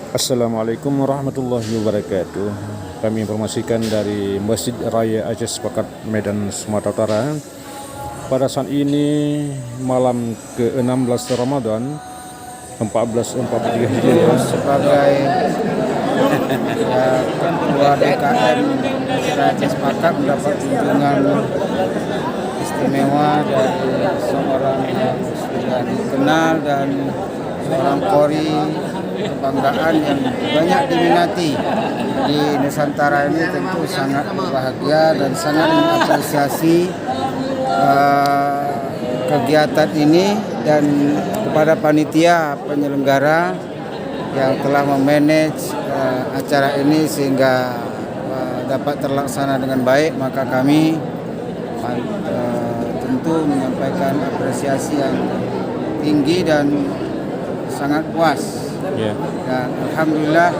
Assalamualaikum warahmatullahi wabarakatuh. Kami informasikan dari Masjid Raya Aceh Sepakat Medan Sumatera Utara. Pada saat ini malam ke-16 Ramadan 1443 Hijriah sebagai ketua DKM Aceh Sepakat mendapat kunjungan istimewa dari seorang yang sudah dikenal dan seorang Polri kebanggaan yang banyak diminati di Nusantara ini. Tentu sangat bahagia dan sangat mengapresiasi kegiatan ini, dan kepada panitia penyelenggara yang telah memanage acara ini sehingga dapat terlaksana dengan baik. Maka kami tentu menyampaikan apresiasi yang tinggi dan sangat puas. Dan alhamdulillah,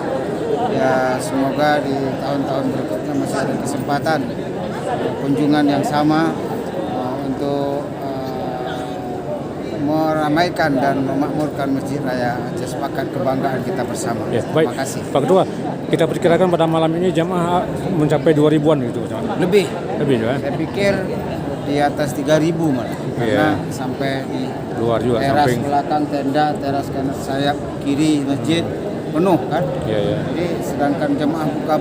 ya semoga di tahun-tahun berikutnya masih ada kesempatan kunjungan yang sama untuk meramaikan dan memakmurkan Masjid Raya Aceh Sepakat, kebanggaan kita bersama. Ya, baik. Terima kasih. Pak Ketua, kita perkirakan pada malam ini jamaah mencapai 2000-an gitu. Lebih Ya. saya pikir di atas 3000 malah, karena sampai di Luar juga, teras samping. belakang tenda, teras kanan sayap kiri masjid penuh kan. Jadi sedangkan jemaah buka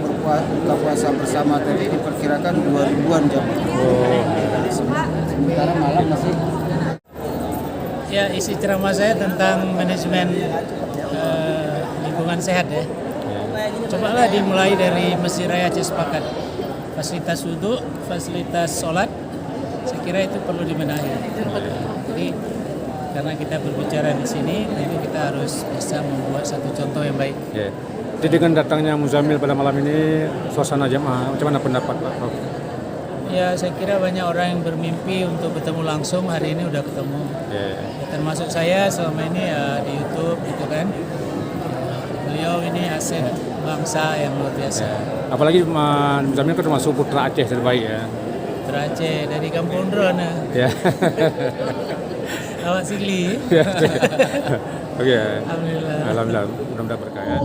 puasa bersama tadi diperkirakan 2000-an jemaah. Sementara malam masih. Ya, isi ceramah saya tentang manajemen lingkungan sehat ya. Cobalah dimulai dari Masjid Raya Aceh Sepakat. Fasilitas wudhu, fasilitas sholat, saya kira itu perlu dibenahi. Jadi karena kita berbicara di sini, tentu kita harus bisa membuat satu contoh yang baik. Ya. Jadi dengan datangnya Muzamil pada malam ini, suasana jamaah, macam mana pendapat Pak? Ya, saya kira banyak orang yang bermimpi untuk bertemu langsung, hari ini udah ketemu. Ya, termasuk saya selama ini ya di YouTube gitu kan. Beliau ini aset bangsa yang luar biasa. Apalagi Muzamil kan termasuk putra Aceh terbaik ya. Putra Aceh dari Kampung Drone. Ya. Awak Sigli. Oke. Alhamdulillah. Alhamdulillah, mudah-mudahan berkah ya.